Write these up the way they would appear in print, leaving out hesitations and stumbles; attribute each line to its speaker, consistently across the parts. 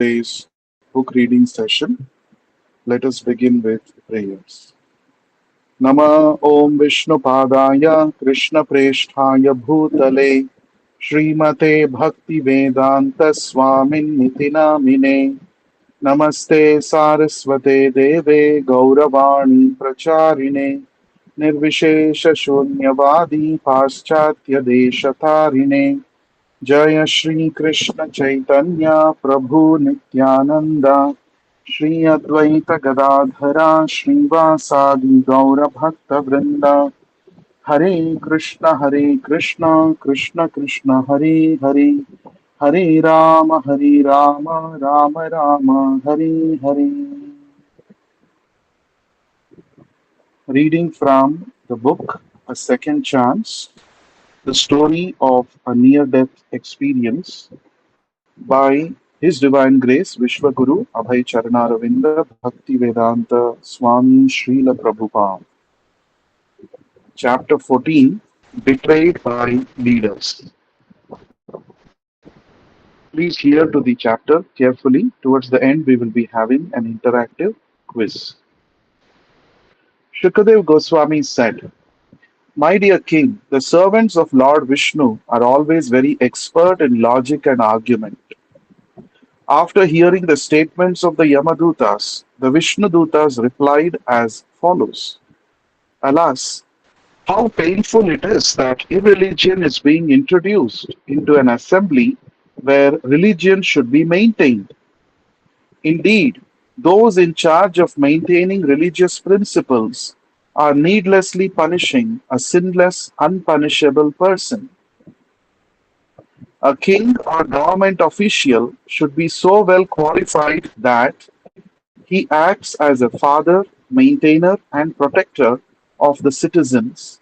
Speaker 1: today's book reading session. Let us begin with prayers. Nama Om Vishnu Padaya Krishna Presthaya Bhutale Srimate Bhakti Vedanta Swamin Niti Namine Namaste Saraswate Deve Gauravani Pracharine Nirvishesha Shunyavadi Paschatya Deshatarine जय श्री कृष्ण चैतन्य प्रभु नित्यानंद श्री अद्वैत गदाधरा श्रीवासादि गौर भक्त वृंद हरे Krishna Krishna Krishna Hare Hare Hare Ram Ram Ram Hare Hare. Reading from the book A Second Chance, the story of a near death experience by His Divine Grace Vishwaguru Abhay Charanaраvinda Bhakti Vedanta Swami Srila Prabhupada. Chapter 14, Betrayed by Leaders. Please hear to the chapter carefully. Towards the end, we will be having an interactive quiz. Shukadev Goswami said, "My dear king, the servants of Lord Vishnu are always very expert in logic and argument. After hearing the statements of the Yamadutas, the Vishnudutas replied as follows: Alas, how painful it is that irreligion is being introduced into an assembly where religion should be maintained. Indeed, those in charge of maintaining religious principles are needlessly punishing a sinless, unpunishable person. A king or government official should be so well qualified that he acts as a father, maintainer, and protector of the citizens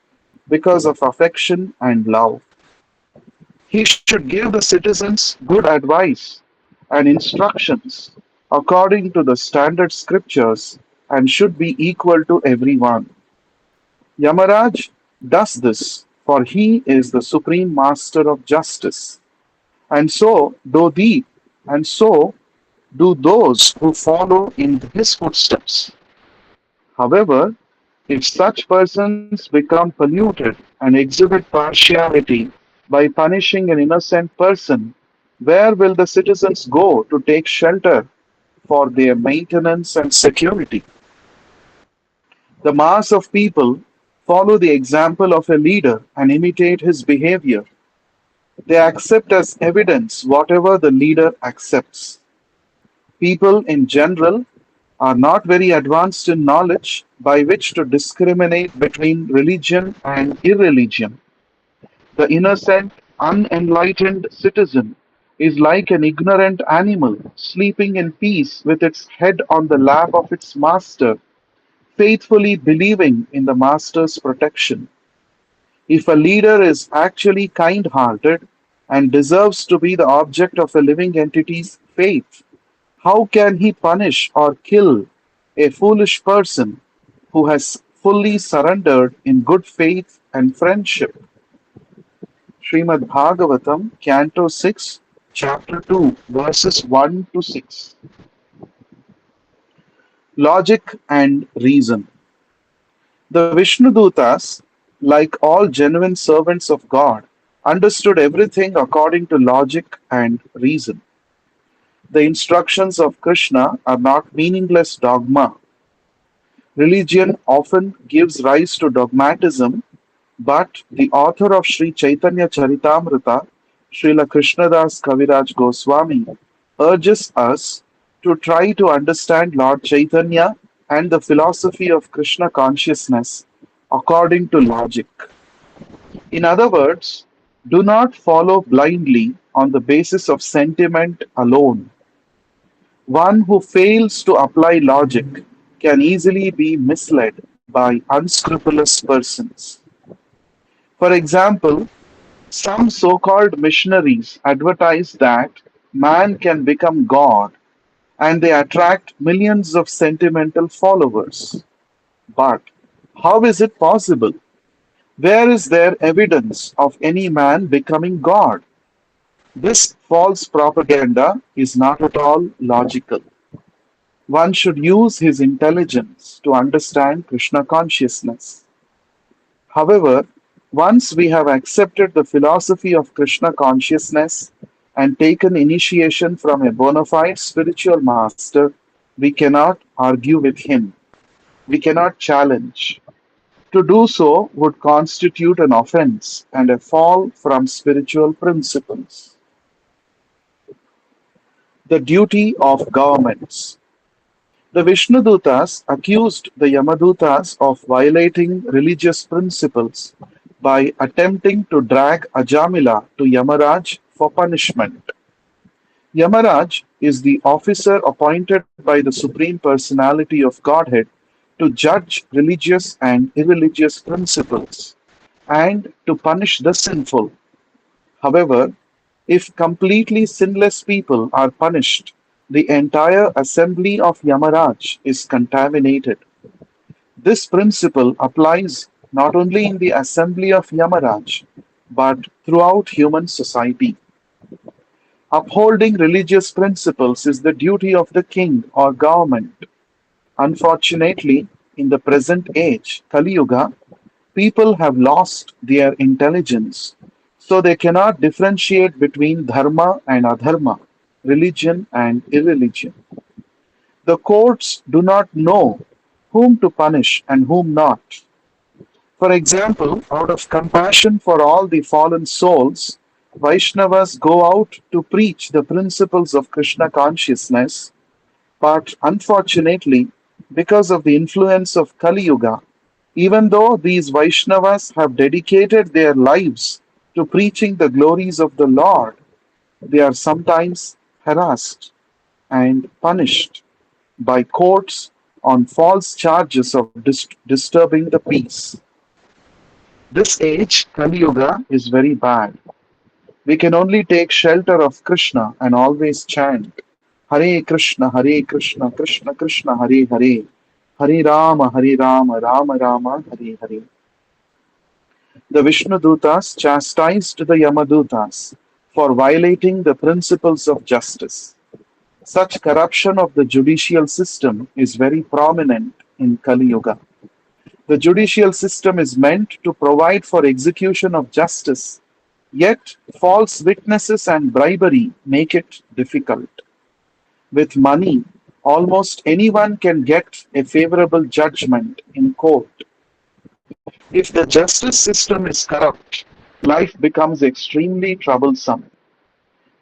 Speaker 1: because of affection and love. He should give the citizens good advice and instructions according to the standard scriptures and should be equal to everyone. Yamaraj does this, for he is the supreme master of justice, and so do thee, and so do those who follow in his footsteps. However, if such persons become polluted and exhibit partiality by punishing an innocent person, where will the citizens go to take shelter for their maintenance and security? The mass of people follow the example of a leader and imitate his behavior. They accept as evidence whatever the leader accepts. People in general are not very advanced in knowledge by which to discriminate between religion and irreligion. The innocent, unenlightened citizen is like an ignorant animal sleeping in peace with its head on the lap of its master, faithfully believing in the master's protection. If a leader is actually kind hearted and deserves to be the object of a living entity's faith, how can he punish or kill a foolish person who has fully surrendered in good faith and friendship? Srimad Bhagavatam, Canto 6, Chapter 2, verses 1 to 6. Logic and Reason. The Vishnudutas, like all genuine servants of God, understood everything according to logic and reason. The instructions of Krishna are not meaningless dogma. Religion often gives rise to dogmatism, but the author of Sri Chaitanya Charitamrita, Srila Krishnadas Kaviraj Goswami, urges us to try to understand Lord Chaitanya and the philosophy of Krishna consciousness according to logic. In other words, do not follow blindly on the basis of sentiment alone. One who fails to apply logic can easily be misled by unscrupulous persons. For example, some so called missionaries advertise that man can become God and they attract millions of sentimental followers. But how is it possible? Where is there evidence of any man becoming God? This false propaganda is not at all logical. One should use his intelligence to understand Krishna consciousness. However, once we have accepted the philosophy of Krishna consciousness and taken initiation from a bona fide spiritual master, we cannot argue with him. We cannot challenge. To do so would constitute an offense and a fall from spiritual principles. The duty of governments. The Vishnudutas accused the Yamadutas of violating religious principles by attempting to drag Ajamila to Yamaraj for punishment. Yamaraj is the officer appointed by the Supreme Personality of Godhead to judge religious and irreligious principles and to punish the sinful. However, if completely sinless people are punished, the entire assembly of Yamaraj is contaminated. This principle applies not only in the assembly of Yamaraj, but throughout human society. Upholding religious principles is the duty of the king or government. Unfortunately, in the present age, Kali Yuga, people have lost their intelligence, so they cannot differentiate between dharma and adharma, religion and irreligion. The courts do not know whom to punish and whom not. For example, out of compassion for all the fallen souls, Vaishnavas go out to preach the principles of Krishna consciousness, but unfortunately, because of the influence of Kali Yuga, even though these Vaishnavas have dedicated their lives to preaching the glories of the Lord, they are sometimes harassed and punished by courts on false charges of disturbing the peace. This age, Kali Yuga, is very bad. We can only take shelter of Krishna and always chant Hare Krishna, Krishna Krishna, Hare Hare, Hare Rama, Rama Rama, Hare Hare. The Vishnudutas chastised the Yamadutas for violating the principles of justice. Such corruption of the judicial system is very prominent in Kali Yuga. The judicial system is meant to provide for execution of justice, yet false witnesses and bribery make it difficult. With money, almost anyone can get a favorable judgment in court. If the justice system is corrupt, life becomes extremely troublesome.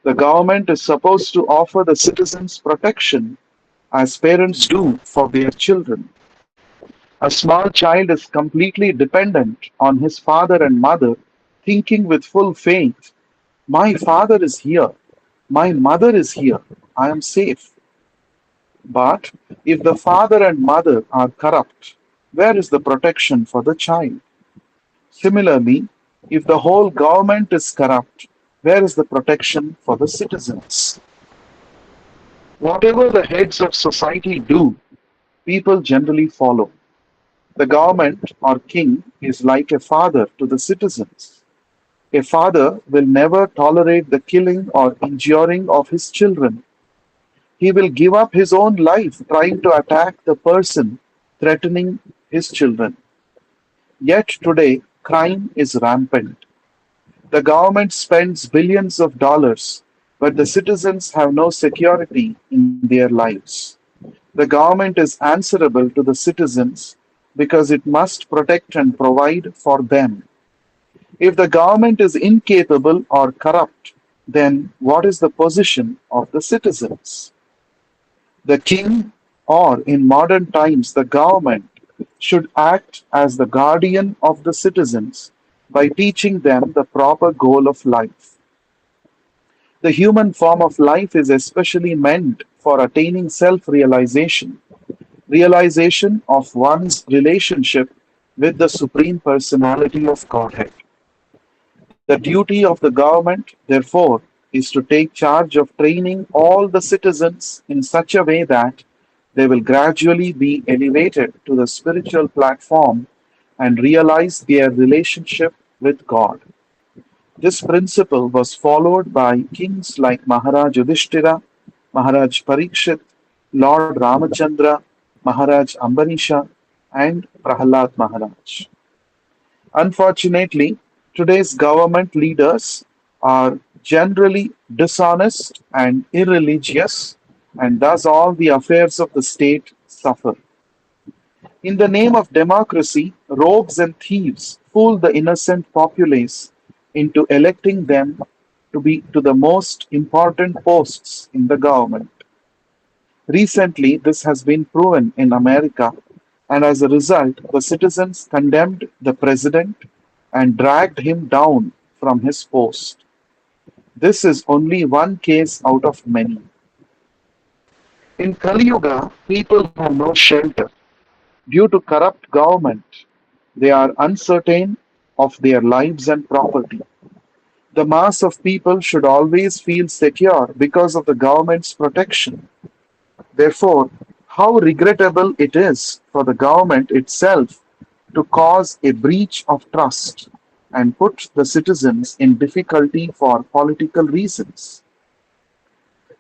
Speaker 1: The government is supposed to offer the citizens protection as parents do for their children. A small child is completely dependent on his father and mother, thinking with full faith, my father is here, my mother is here, I am safe. But if the father and mother are corrupt, where is the protection for the child? Similarly, if the whole government is corrupt, where is the protection for the citizens? Whatever the heads of society do, people generally follow. The government or king is like a father to the citizens. A father will never tolerate the killing or injuring of his children. He will give up his own life trying to attack the person threatening his children. Yet today, crime is rampant. The government spends billions of dollars, but the citizens have no security in their lives. The government is answerable to the citizens because it must protect and provide for them. If the government is incapable or corrupt, then what is the position of the citizens? The king, or in modern times the government, should act as the guardian of the citizens by teaching them the proper goal of life. The human form of life is especially meant for attaining self realization, realization of one's relationship with the Supreme Personality of Godhead. The duty of the government, therefore, is to take charge of training all the citizens in such a way that they will gradually be elevated to the spiritual platform and realize their relationship with God. This principle was followed by kings like Maharaj Yudhishthira, Maharaj Parikshit, Lord Ramachandra, Maharaj Ambarisha, and Prahalad Maharaj. Unfortunately, today's government leaders are generally dishonest and irreligious, and thus all the affairs of the state suffer. In the name of democracy, rogues and thieves fool the innocent populace into electing them to be to the most important posts in the government. Recently, this has been proven in America, and as a result, the citizens condemned the president and dragged him down from his post. This is only one case out of many. In Kali Yuga, people have no shelter. Due to corrupt government, they are uncertain of their lives and property. The mass of people should always feel secure because of the government's protection. Therefore, how regrettable it is for the government itself to cause a breach of trust and put the citizens in difficulty for political reasons.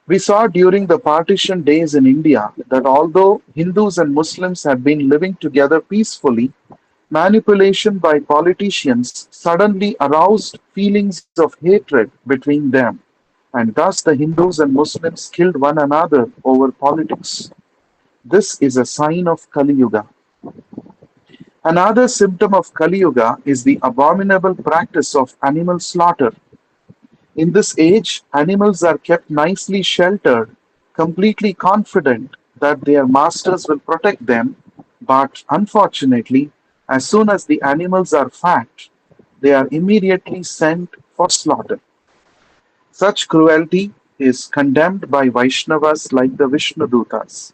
Speaker 1: We saw during the partition days in India that although Hindus and Muslims had been living together peacefully, manipulation by politicians suddenly aroused feelings of hatred between them, and thus the Hindus and Muslims killed one another over politics. This is a sign of Kali Yuga. Another symptom of Kali Yuga is the abominable practice of animal slaughter. In this age, animals are kept nicely sheltered, completely confident that their masters will protect them, but unfortunately, as soon as the animals are fat, they are immediately sent for slaughter. Such cruelty is condemned by Vaishnavas like the Vishnudutas.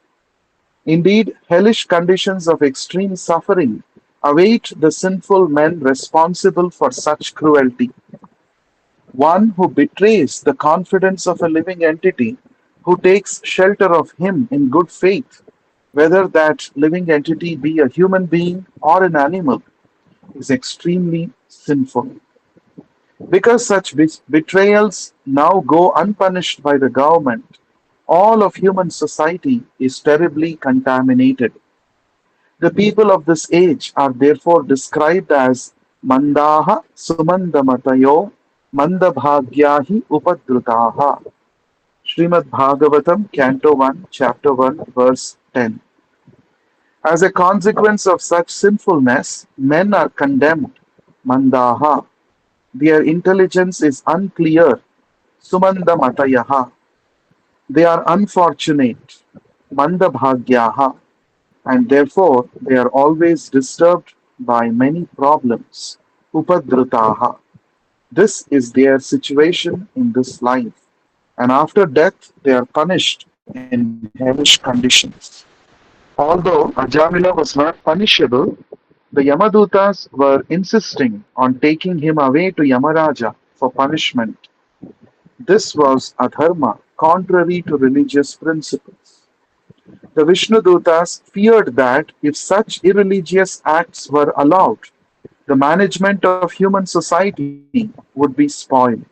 Speaker 1: Indeed, hellish conditions of extreme suffering await the sinful men responsible for such cruelty. One who betrays the confidence of a living entity, who takes shelter of him in good faith, whether that living entity be a human being or an animal, is extremely sinful. Because such betrayals now go unpunished by the government, all of human society is terribly contaminated. The people of this age are therefore described as Mandaha Sumandamatayo Mandabhagyahi Upadrutaha. Srimad Bhagavatam, Canto 1, Chapter 1, Verse 10. As a consequence of such sinfulness, men are condemned. Mandaha. Their intelligence is unclear. Sumandamatayaha. They are unfortunate. Mandabhagyaha. And therefore they are always disturbed by many problems. Upadrutaha. This is their situation in this life, and after death they are punished in hellish conditions. Although Ajamila was not punishable, the Yamadutas were insisting on taking him away to Yamaraja for punishment. This was adharma, contrary to religious principles. The Vishnudutas feared that if such irreligious acts were allowed, the management of human society would be spoiled.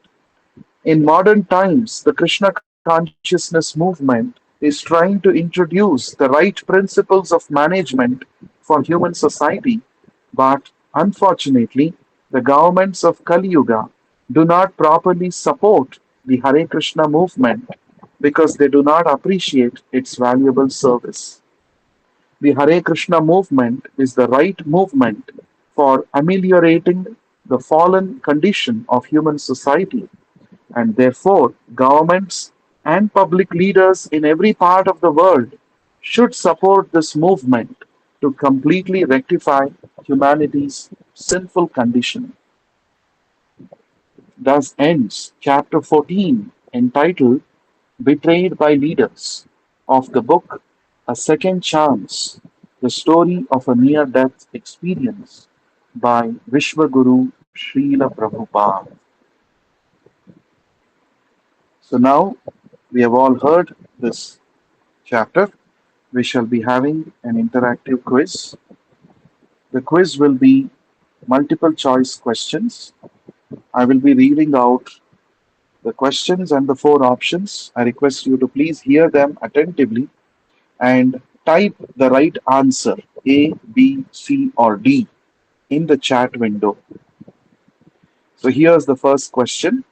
Speaker 1: In modern times, the Krishna consciousness movement is trying to introduce the right principles of management for human society, but unfortunately, the governments of Kali Yuga do not properly support the Hare Krishna movement because they do not appreciate its valuable service. The Hare Krishna movement is the right movement for ameliorating the fallen condition of human society, and therefore governments and public leaders in every part of the world should support this movement to completely rectify humanity's sinful condition. Thus ends chapter 14, entitled Betrayed by Leaders, of the book A Second Chance, the story of a near death experience by Vishwaguru Srila Prabhupada. So now we have all heard this chapter. We shall be having an interactive quiz. The quiz will be multiple choice questions. I will be reading out the questions and the four options. I request you to please hear them attentively and type the right answer A, B, C, or D in the chat window. So here's the first question.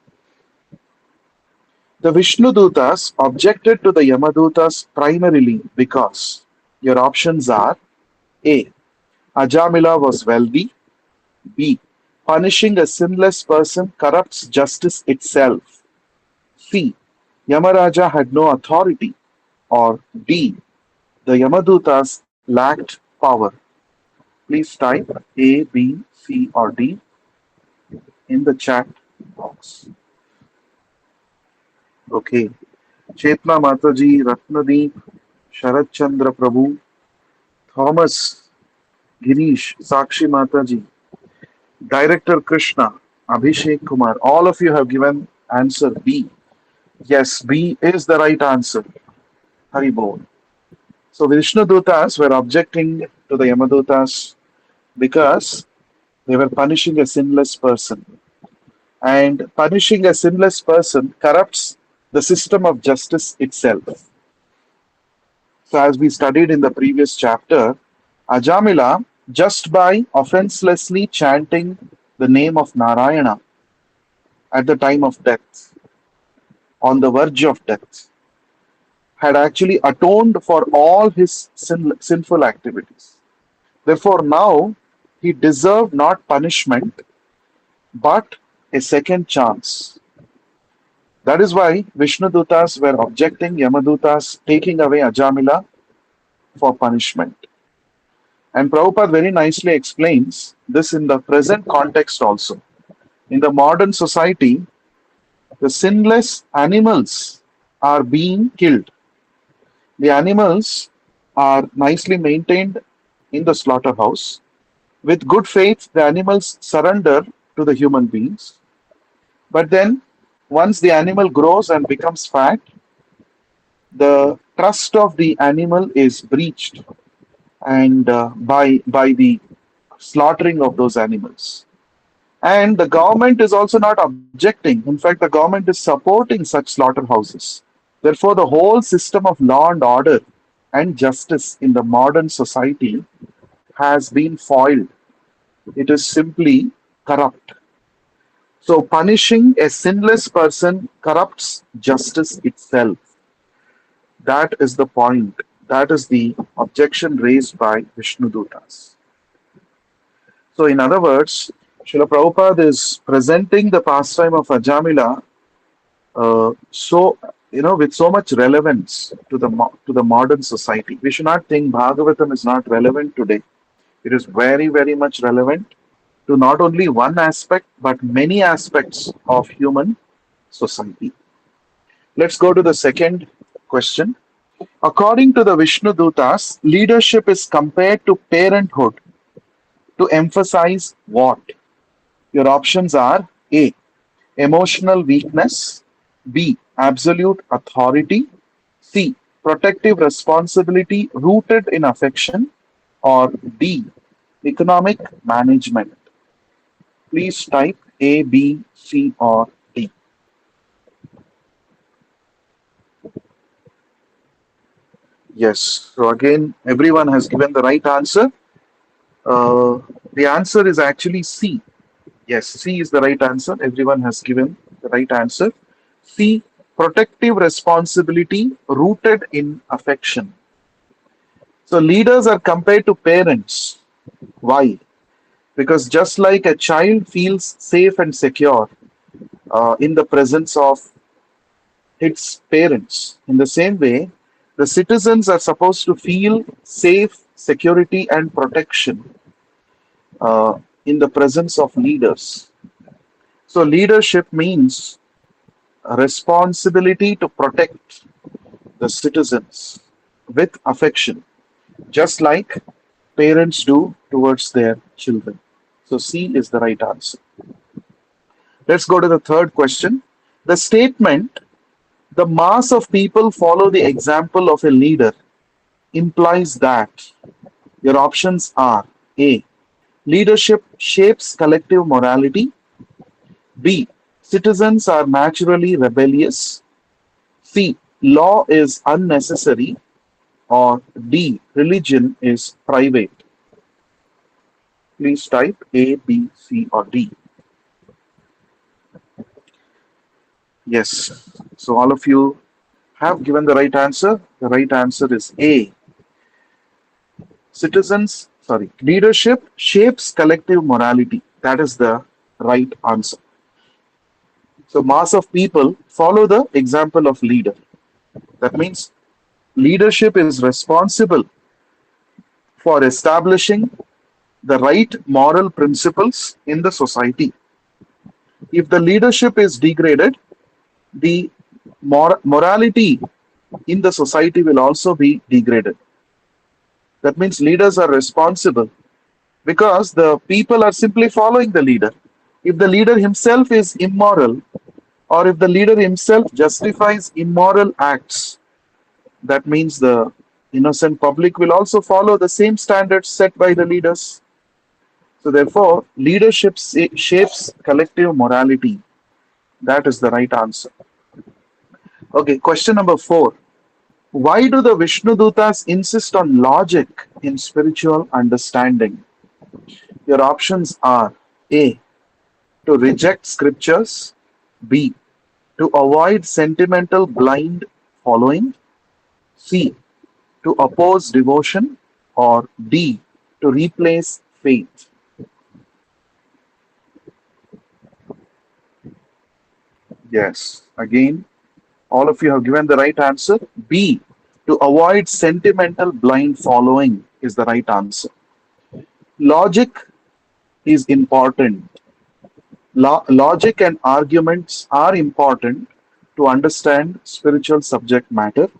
Speaker 1: The Vishnudutas objected to the Yamadutas primarily because your options are A. Ajamila was wealthy. B. Punishing a sinless person corrupts justice itself. C. Yamaraja had no authority. Or D. The Yamadutas lacked power. Please type A, B, C, or D in the chat box. Okay. Chetna Mataji, Ratnadeep, Sharat Chandra Prabhu, Thomas, Girish, Sakshi Mataji, Director Krishna, Abhishek Kumar, all of you have given answer B. Yes, B is the right answer. Haribol. So Vishnu Dutas were objecting to the Yamadutas because they were punishing a sinless person. And punishing a sinless person corrupts the system of justice itself. So, as we studied in the previous chapter, Ajamila, just by offenselessly chanting the name of Narayana at the time of death, on the verge of death, had actually atoned for all his sinful activities. Therefore, now he deserved not punishment but a second chance. That is why Vishnudutas were objecting Yamadutas taking away Ajamila for punishment. And Prabhupada very nicely explains this in the present context also. In the modern society, the sinless animals are being killed. The animals are nicely maintained in the slaughterhouse. With good faith, the animals surrender to the human beings. But then, once the animal grows and becomes fat, the trust of the animal is breached and by the slaughtering of those animals. And the government is also not objecting. In fact, the government is supporting such slaughterhouses. Therefore, the whole system of law and order and justice in the modern society has been foiled. It is simply corrupt. So, punishing a sinless person corrupts justice itself. That is the point. That is the objection raised by Vishnudutas. So, in other words, Srila Prabhupada is presenting the pastime of Ajamila with so much relevance to the modern society. We should not think Bhagavatam is not relevant today. It is very, very much relevant to not only one aspect but many aspects of human society. Let's go to the second question. According to the Vishnu Dutas, leadership is compared to parenthood to emphasize what? Your options are A. Emotional weakness, B. Absolute authority, C. Protective responsibility rooted in affection, or D. Economic management. Please type A, B, C, or D. Yes, so again, everyone has given the right answer. The answer is actually C. Yes, C is the right answer. Everyone has given the right answer. C, protective responsibility rooted in affection. So leaders are compared to parents. Why? Because just like a child feels safe and secure in the presence of its parents, in the same way, the citizens are supposed to feel safe, security, and protection in the presence of leaders. So, leadership means a responsibility to protect the citizens with affection, just like parents do towards their children. So, C is the right answer. Let's go to the third question. The statement, the mass of people follow the example of a leader, implies that your options are A. Leadership shapes collective morality. B. Citizens are naturally rebellious. C. Law is unnecessary. Or D. Religion is private. Please type A, B, C, or D. Yes. So all of you have given the right answer. The right answer is A. Leadership shapes collective morality. That is the right answer. So mass of people follow the example of leader. That means leadership is responsible for establishing the right moral principles in the society. If the leadership is degraded, the morality in the society will also be degraded. That means leaders are responsible because the people are simply following the leader. If the leader himself is immoral, or if the leader himself justifies immoral acts, that means the innocent public will also follow the same standards set by the leaders. So, therefore, leadership shapes collective morality. That is the right answer. Okay, question number 4. Why do the Vishnudutas insist on logic in spiritual understanding? Your options are A. To reject scriptures, B. To avoid sentimental blind following, C. To oppose devotion, or D. To replace faith. Yes, again, all of you have given the right answer. B. To avoid sentimental blind following is the right answer. Logic is important. Logic and arguments are important to understand spiritual subject matter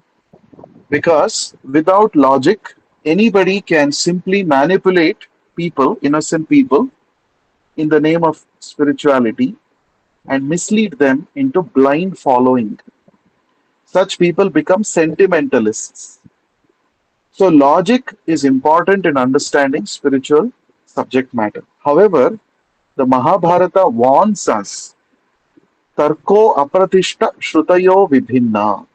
Speaker 1: because without logic, anybody can simply manipulate people, innocent people, in the name of spirituality and mislead them into blind following. Such people become sentimentalists. So, logic is important in understanding spiritual subject matter. However, the Mahabharata warns us tarko apratishta shrutayo vibhinna.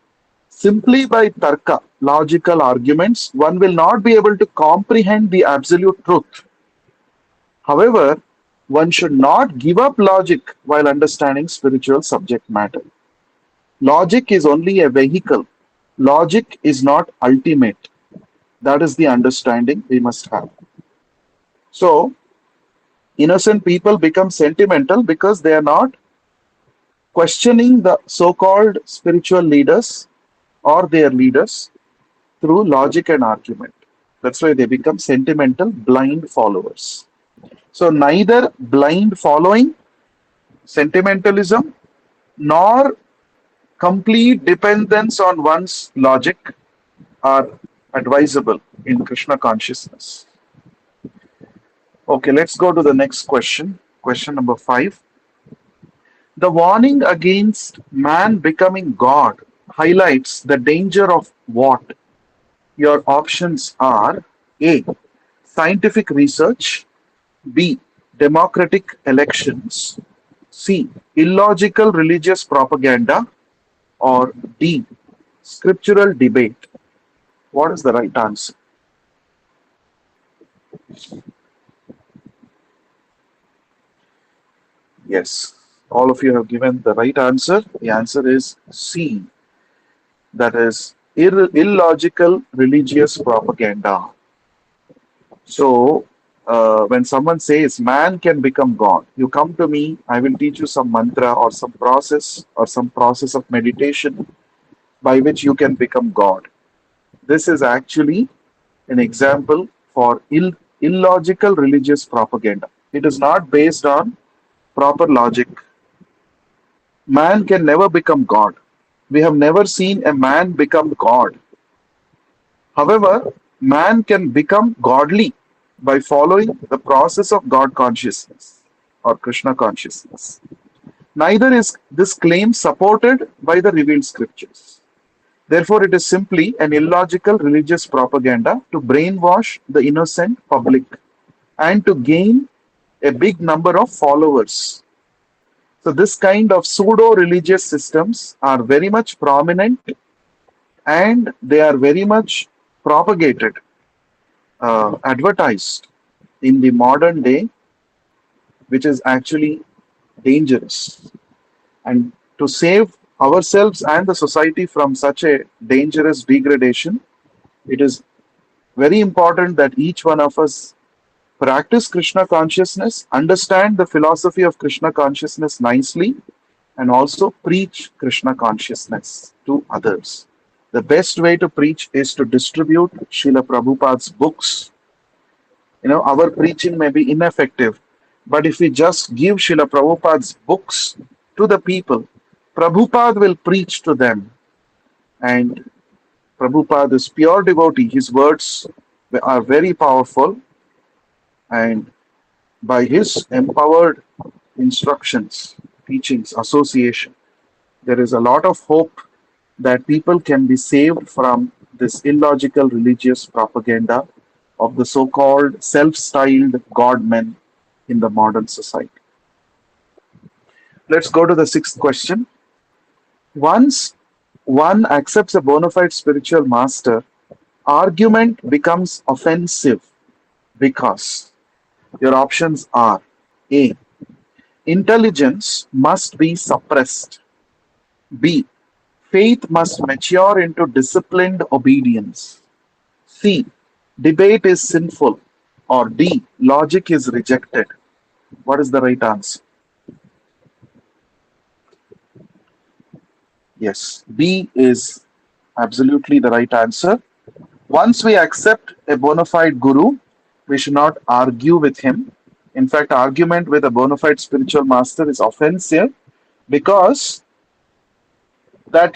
Speaker 1: Simply by tarka, logical arguments, one will not be able to comprehend the absolute truth. However, one should not give up logic while understanding spiritual subject matter. Logic is only a vehicle. Logic is not ultimate. That is the understanding we must have. So, innocent people become sentimental because they are not questioning the so called spiritual leaders or their leaders through logic and argument. That's why they become sentimental, blind followers. So, neither blind following, sentimentalism, nor complete dependence on one's logic are advisable in Krishna consciousness. Okay, let's go to the next question. Question number 5. The warning against man becoming God highlights the danger of what? Your options are A. Scientific research, B. Democratic elections, C. Illogical religious propaganda, or D. Scriptural debate. What is the right answer? Yes, all of you have given the right answer. The answer is C. That is illogical religious propaganda. So, when someone says man can become God, you come to me, I will teach you some mantra or some process of meditation by which you can become God. This is actually an example for illogical religious propaganda. It is not based on proper logic. Man can never become God. We have never seen a man become God. However, man can become godly by following the process of God consciousness or Krishna consciousness. Neither is this claim supported by the revealed scriptures. Therefore, it is simply an illogical religious propaganda to brainwash the innocent public and to gain a big number of followers. So this kind of pseudo-religious systems are very much prominent and they are very much propagated, advertised in the modern day, which is actually dangerous. And to save ourselves and the society from such a dangerous degradation, it is very important that each one of us practice Krishna consciousness, understand the philosophy of Krishna consciousness nicely, and also preach Krishna consciousness to others. The best way to preach is to distribute Srila Prabhupada's books. Our preaching may be ineffective, but if we just give Srila Prabhupada's books to the people, Prabhupada will preach to them. And Prabhupada is pure devotee. His words are very powerful, and by his empowered instructions, teachings, association, there is a lot of hope that people can be saved from this illogical religious propaganda of the so-called self-styled godmen in the modern society. Let's go to the sixth question. Once one accepts a bona fide spiritual master, argument becomes offensive because your options are: A. Intelligence must be suppressed. B. Faith must mature into disciplined obedience. C. Debate is sinful. Or D. Logic is rejected. What is the right answer? Yes, B is absolutely the right answer. Once we accept a bona fide guru, we should not argue with him. In fact, argument with a bona fide spiritual master is offensive because that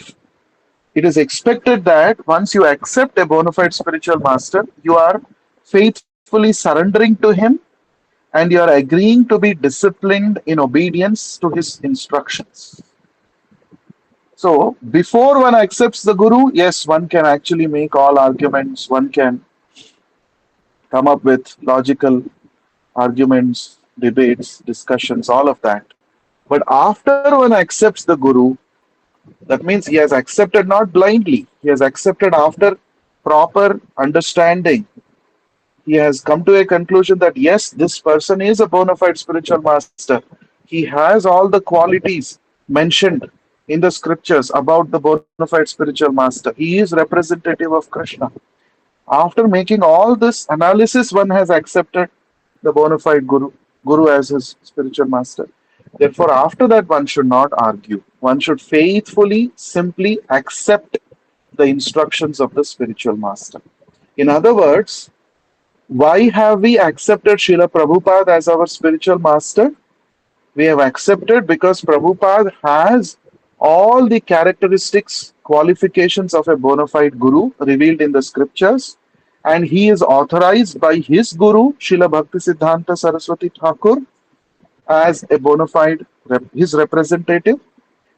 Speaker 1: it is expected that once you accept a bona fide spiritual master, you are faithfully surrendering to him and you are agreeing to be disciplined in obedience to his instructions. So, before one accepts the guru, yes, one can actually make all arguments, one can come up with logical arguments, debates, discussions, all of that. But after one accepts the guru, that means he has accepted not blindly, he has accepted after proper understanding. He has come to a conclusion that yes, this person is a bona fide spiritual master. He has all the qualities mentioned in the scriptures about the bona fide spiritual master. He is representative of Krishna. After making all this analysis, one has accepted the bona fide guru as his spiritual master. Therefore, after that, one should not argue. One should faithfully, simply accept the instructions of the spiritual master. In other words, why have we accepted Srila Prabhupada as our spiritual master? We have accepted because Prabhupada has all the characteristics, qualifications of a bona fide guru revealed in the scriptures, and he is authorized by his guru, Srila Bhaktisiddhanta Saraswati Thakur, as a bona fide his representative.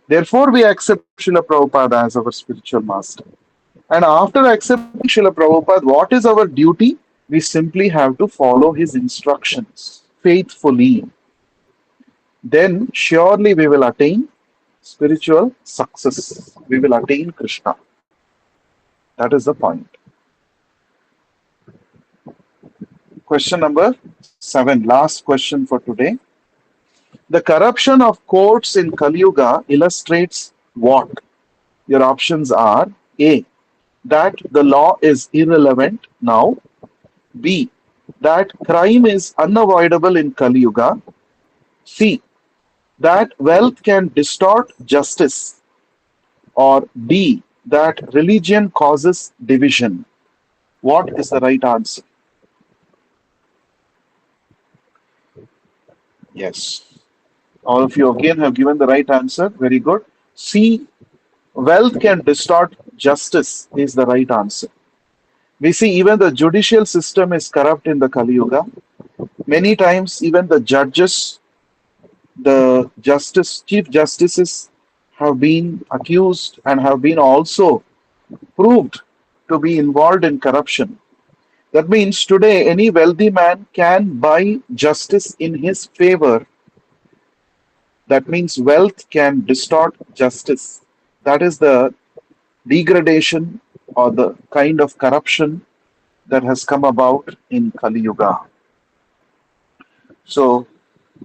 Speaker 1: Therefore, we accept Srila Prabhupada as our spiritual master. And after accepting Srila Prabhupada, what is our duty? We simply have to follow his instructions faithfully. Then surely we will attain spiritual success. We will attain Krishna. That is the point. Question number 7, last question for today. The corruption of courts in Kali Yuga illustrates what? Your options are: A. That the law is irrelevant now. B. That crime is unavoidable in Kali Yuga. C. That wealth can distort justice. Or D. That religion causes division. What is the right answer? Yes. All of you again have given the right answer. Very good. C. Wealth can distort justice is the right answer. We see even the judicial system is corrupt in the Kali Yuga. Many times even the judges, the chief justices have been accused and have been also proved to be involved in corruption. That means today any wealthy man can buy justice in his favor That means wealth can distort justice. That is the degradation or the kind of corruption that has come about in Kali Yuga. So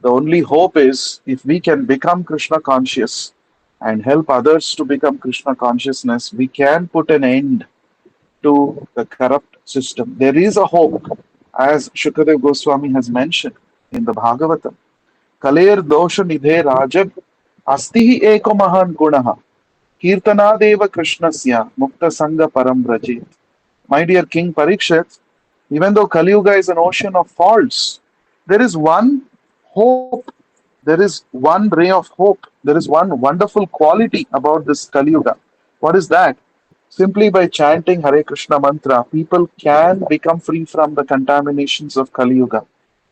Speaker 1: the only hope is if we can become Krishna conscious and help others to become Krishna consciousness, we can put an end to the corrupt system. There is a hope, as Shukadev Goswami has mentioned in the Bhagavatam. Kaler dosha nidhe rajab asti hi eko mahan gunaha kirtanadeva krishnasya mukta sangha param brajit. My dear King Parikshit, even though Kali Yuga is an ocean of faults, there is one hope. There is one ray of hope. There is one wonderful quality about this Kali Yuga. What is that? Simply by chanting Hare Krishna mantra, people can become free from the contaminations of Kali Yuga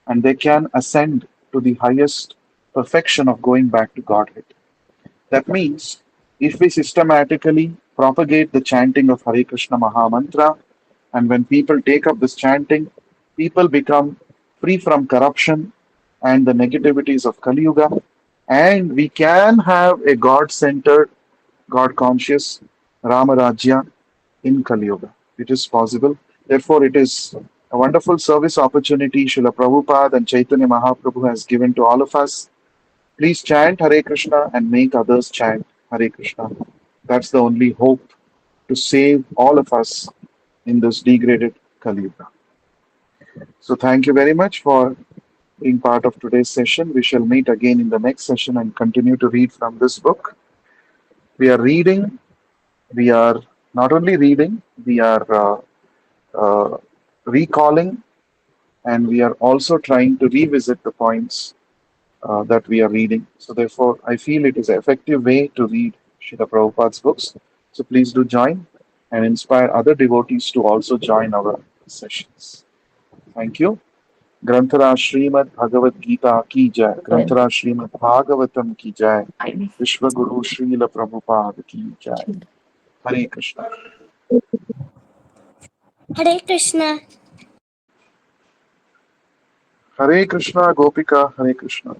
Speaker 1: and they can ascend to the highest perfection of going back to Godhead. That means if we systematically propagate the chanting of Hare Krishna Maha Mantra, and when people take up this chanting, people become free from corruption and the negativities of Kali Yuga, and we can have a God centered, God conscious Rama Rajya in Kali Yuga. It is possible. Therefore, it is a wonderful service opportunity Srila Prabhupada and Chaitanya Mahaprabhu has given to all of us. Please chant Hare Krishna and make others chant Hare Krishna. That's the only hope to save all of us in this degraded Kali Yuga. So, thank you very much for being part of today's session. We shall meet again in the next session and continue to read from this book. We are reading, we are not only reading, we are recalling, and we are also trying to revisit the points that we are reading. So, therefore, I feel it is an effective way to read Srila Prabhupada's books. So, please do join and inspire other devotees to also join our sessions. Thank you. ग्रंथराज Shrimad Bhagavad Gita की जय. ग्रंथराज श्रीमद् भागवतम की जय. विश्व गुरु श्रील प्रभुपाद की जय. हरे Krishna.
Speaker 2: Hare Krishna.
Speaker 1: हरे कृष्णा गोपिका. हरे कृष्णा.